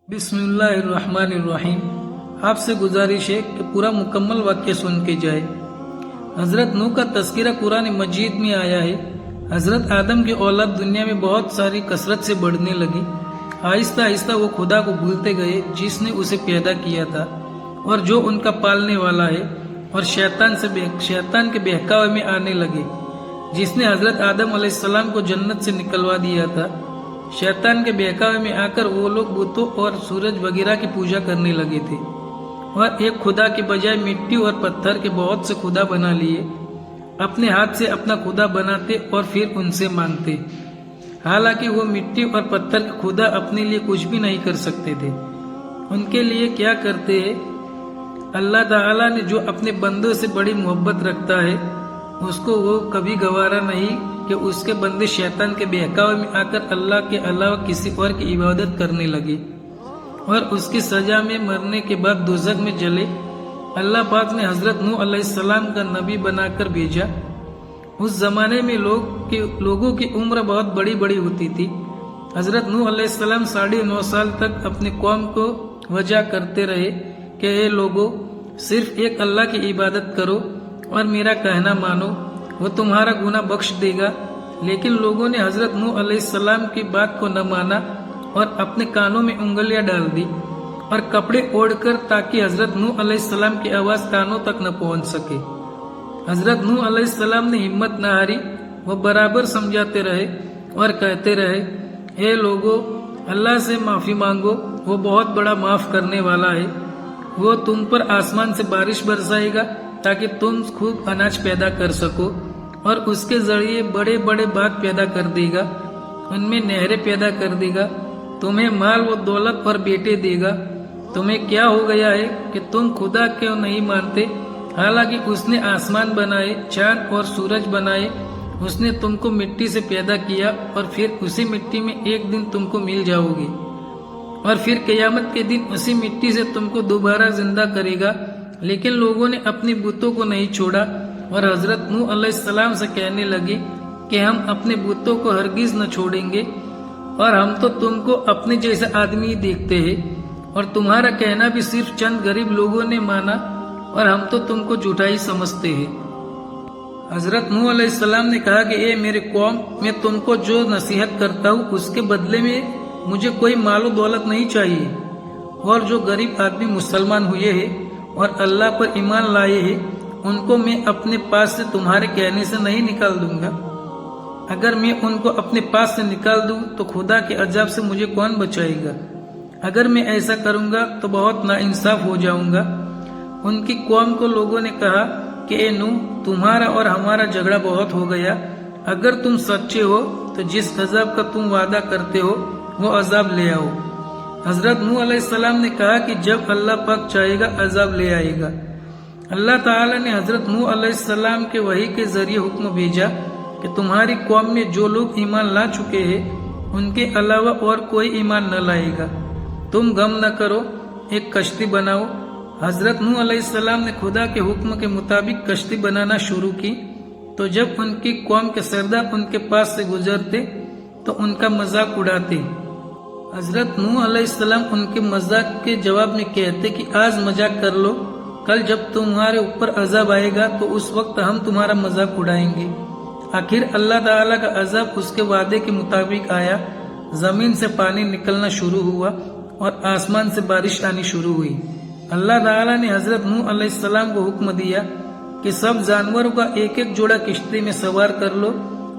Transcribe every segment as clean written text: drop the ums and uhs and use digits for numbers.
बिस्मिल्लाहिर्रहमानिर्रहीम। आपसे गुजारिश है कि पूरा मुकम्मल वाक्य सुन के जाए। हजरत नूह का तस्करा कुरान मजीद में आया है। हजरत आदम की औलाद दुनिया में बहुत सारी कसरत से बढ़ने लगी। आहिस्ता आहिस्ता वो खुदा को भूलते गए जिसने उसे पैदा किया था और जो उनका पालने वाला है, और शैतान के बहकावे में आने लगे जिसने हजरत आदम अलैहिस्सलाम को जन्नत से निकलवा दिया था। शैतान के बहकावे में आकर वो लोग बुतों और सूरज वगैरह की पूजा करने लगे थे और एक खुदा के बजाय मिट्टी और पत्थर के बहुत से खुदा बना लिए। अपने हाथ से अपना खुदा बनाते और फिर उनसे मांगते, हालांकि वो मिट्टी और पत्थर के खुदा अपने लिए कुछ भी नहीं कर सकते थे। उनके लिए क्या करते हैं? अल्लाह ताला ने जो अपने बंदों से बड़ी मोहब्बत रखता है उसको वो कभी गवारा नहीं कि उसके बंदे शैतान के बहकावे में आकर अल्लाह के अलावा किसी और की इबादत करने लगे और उसकी सजा में मरने के बाद दोज़ख में जले। अल्लाह पाक ने हजरत नूह अलैहिस्सलाम का नबी बनाकर भेजा। उस जमाने में लोगों की उम्र बहुत बड़ी बड़ी होती थी। हजरत नूह अलैहिस्सलाम 9.5 साल तक अपनी कौम को वजह करते रहे कि ये लोगों, सिर्फ एक अल्लाह की इबादत करो और मेरा कहना मानो, वो तुम्हारा गुनाह बख्श देगा। लेकिन लोगों ने हजरत नूह अलैहिस्सलाम की बात को न माना और अपने कानों में उंगलियां डाल दी और कपड़े ओढ़कर, ताकि हजरत नूह अलैहिस्सलाम की आवाज कानों तक न पहुंच सके। हजरत नूह अलैहिस्सलाम ने हिम्मत न हारी। वो बराबर समझाते रहे और कहते रहे, हे लोगों, अल्लाह से माफी मांगो, वो बहुत बड़ा माफ करने वाला है। वो तुम पर आसमान से बारिश बरसाएगा ताकि तुम खूब अनाज पैदा कर सको और उसके जरिए बड़े बड़े बाग पैदा कर देगा, उनमें नहरें पैदा कर देगा, तुम्हें माल व दौलत और बेटे देगा। तुम्हें क्या हो गया है कि तुम खुदा क्यों नहीं मानते? हालांकि उसने आसमान बनाए, चांद और सूरज बनाए। उसने तुमको मिट्टी से पैदा किया और फिर उसी मिट्टी में एक दिन तुमको मिल जाओगे और फिर क़यामत के दिन उसी मिट्टी से तुमको दोबारा जिंदा करेगा। लेकिन लोगों ने अपनी बुतों को नहीं छोड़ा और हजरत नूह अलैहिस्सलाम से कहने लगे कि हम अपने बुतों को हरगिज न छोड़ेंगे और हम तो तुमको अपने जैसा आदमी देखते हैं और तुम्हारा कहना भी सिर्फ चंद गरीब लोगों ने माना और हम तो तुमको झूठाई समझते हैं। हजरत नूह अलैहिस्सलाम ने कहा कि ए मेरे कौम, मैं तुमको जो नसीहत करता हूँ उसके बदले में मुझे कोई मालो दौलत नहीं चाहिए, और जो गरीब आदमी मुसलमान हुए हैं और अल्लाह पर ईमान लाए हैं उनको मैं अपने पास से तुम्हारे कहने से नहीं निकाल दूंगा। अगर मैं उनको अपने पास से निकाल दूं तो खुदा के अजाब से मुझे कौन बचाएगा? अगर मैं ऐसा करूंगा तो बहुत नाइंसाफ हो जाऊंगा। उनकी कौम को लोगों ने कहा कि ए नूह, तुम्हारा और हमारा झगड़ा बहुत हो गया। अगर तुम सच्चे हो तो जिस अजाब का तुम वादा करते हो वो अजाब ले आओ। हजरत नूह अलैहिस्सलाम ने कहा कि जब अल्लाह पाक चाहेगा अजाब ले आएगा। अल्लाह ताला ने हजरत नूह अलैहिस्सलाम के वही के जरिए हुक्म भेजा कि तुम्हारी कौम में जो लोग ईमान ला चुके हैं उनके अलावा और कोई ईमान न लाएगा। तुम गम न करो, एक कश्ती बनाओ। हजरत नूह अलैहिस्सलाम ने खुदा के हुक्म के मुताबिक कश्ती बनाना शुरू की। तो जब उनकी कौम के सरदार उनके पास से गुजरते तो उनका मजाक उड़ाते। हजरत नूह अलैहिस्सलाम उनके मजाक के जवाब में कहते कि आज मजाक कर लो, कल जब तुम्हारे ऊपर अजाब आएगा तो उस वक्त हम तुम्हारा मजाक उड़ाएंगे। आखिर अल्लाह ताला का अजाब उसके वादे के मुताबिक आया। जमीन से पानी निकलना शुरू हुआ और आसमान से बारिश आनी शुरू हुई। अल्लाह ताला ने हजरत नूह अलैहिस्सलाम को हुक्म दिया कि सब जानवरों का एक एक जोड़ा किश्ती में सवार कर लो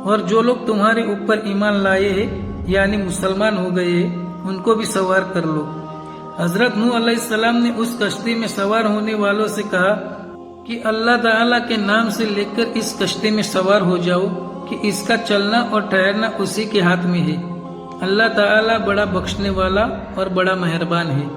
और जो लोग तुम्हारे ऊपर ईमान लाए हैं यानी मुसलमान हो गए उनको भी सवार कर लो। हजरत नूह अलैहिस्सलाम ने उस कश्ती में सवार होने वालों से कहा कि अल्लाह ताला के नाम से लेकर इस कश्ती में सवार हो जाओ कि इसका चलना और ठहरना उसी के हाथ में है। अल्लाह ताला बड़ा बख्शने वाला और बड़ा मेहरबान है।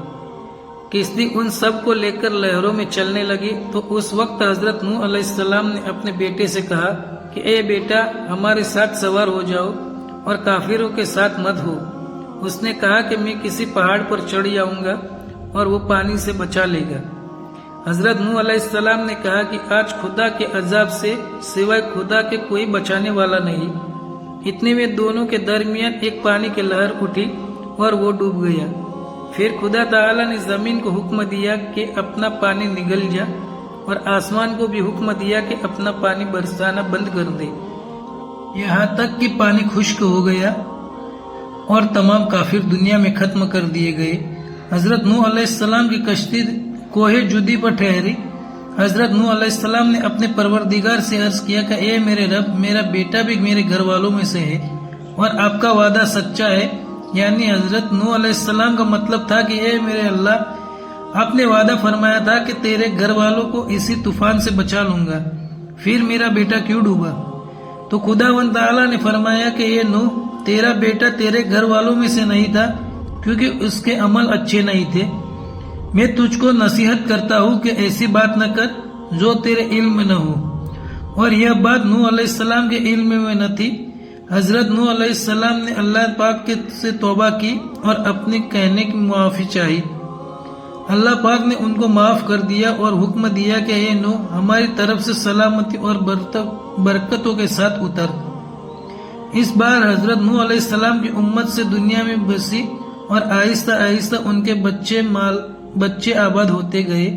किश्ती उन सब को लेकर लहरों में चलने लगी। तो उस वक्त हजरत नूह अलैहिस्सलाम ने अपने बेटे से कहा कि ए बेटा, हमारे साथ सवार हो जाओ और काफिरों के साथ मत हो। उसने कहा कि मैं किसी पहाड़ पर चढ़ जाऊंगा और वो पानी से बचा लेगा। हजरत नूह अलैहिस्सलाम ने कहा कि आज खुदा के अजाब से सिवाय खुदा के कोई बचाने वाला नहीं। इतने में दोनों के दरमियान एक पानी की लहर उठी और वो डूब गया। پھر خدا تعالی نے زمین کو حکم دیا کہ اپنا پانی نگل جا، اور آسمان کو بھی حکم دیا کہ اپنا پانی برسانا بند کر دے، یہاں تک کہ پانی خشک ہو گیا اور تمام کافر دنیا میں ختم کر دیے گئے۔ حضرت نوح علیہ السلام کی کشتی کوہ جدی پر ٹھہری۔ حضرت نوح علیہ السلام نے اپنے پروردگار سے عرض کیا کہ اے میرے رب، میرا بیٹا بھی میرے گھر والوں میں سے ہے اور آپ کا وعدہ سچا ہے۔ یعنی حضرت نوح علیہ السلام کا مطلب تھا کہ اے میرے اللہ، آپ نے وعدہ فرمایا تھا کہ تیرے گھر والوں کو اسی طوفان سے بچا لوں گا، پھر میرا بیٹا کیوں ڈوبا؟ تو خداوند تعالیٰ نے فرمایا کہ اے نوح، تیرا بیٹا تیرے گھر والوں میں سے نہیں تھا کیونکہ اس کے عمل اچھے نہیں تھے۔ میں تجھ کو نصیحت کرتا ہوں کہ ایسی بات نہ کر جو تیرے علم میں نہ ہو۔ اور یہ بات نوح علیہ السلام کے علم میں نہ تھی۔ حضرت نوح علیہ السلام نے اللہ پاک سے توبہ کی اور اپنے کہنے کی معافی چاہی۔ اللہ پاک نے ان کو معاف کر دیا اور حکم دیا کہ اے نوح، ہماری طرف سے سلامتی اور برکتوں کے ساتھ اتر۔ اس بار حضرت نوح علیہ السلام کی امت سے دنیا میں بسی اور آہستہ آہستہ ان کے بچے آباد ہوتے گئے،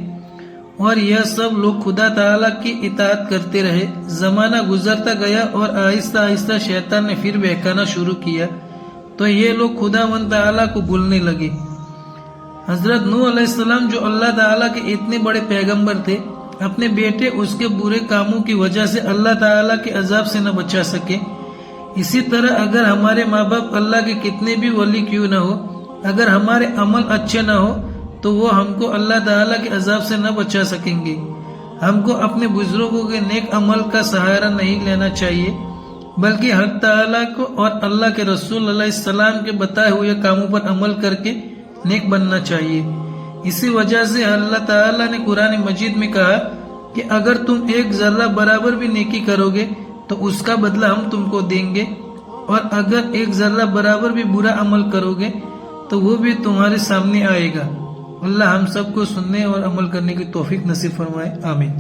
اور یہ سب لوگ خدا تعالیٰ کی اطاعت کرتے رہے۔ زمانہ گزرتا گیا اور آہستہ آہستہ شیطان نے پھر بہکانا شروع کیا تو یہ لوگ خداوند تعالیٰ کو بھولنے لگے۔ حضرت نوح علیہ السلام جو اللہ تعالیٰ کے اتنے بڑے پیغمبر تھے، اپنے بیٹے اس کے برے کاموں کی وجہ سے اللہ تعالیٰ کے عذاب سے نہ بچا سکے۔ اسی طرح اگر ہمارے ماں باپ اللہ کے کتنے بھی ولی کیوں نہ ہو، اگر ہمارے عمل اچھے نہ ہو تو وہ ہم کو اللہ تعالیٰ کے عذاب سے نہ بچا سکیں گے۔ ہم کو اپنے بزرگوں کے نیک عمل کا سہارا نہیں لینا چاہیے، بلکہ حق تعالیٰ کو اور اللہ کے رسول علیہ السلام کے بتائے ہوئے کاموں پر عمل کر کے نیک بننا چاہیے۔ اسی وجہ سے اللہ تعالیٰ نے قرآن مجید میں کہا کہ اگر تم ایک ذرہ برابر بھی نیکی کرو گے تو اس کا بدلہ ہم تم کو دیں گے، اور اگر ایک ذرہ برابر بھی برا عمل کرو گے تو وہ بھی تمہارے سامنے آئے گا۔ اللہ ہم سب کو سننے اور عمل کرنے کی توفیق نصیب فرمائے، آمین۔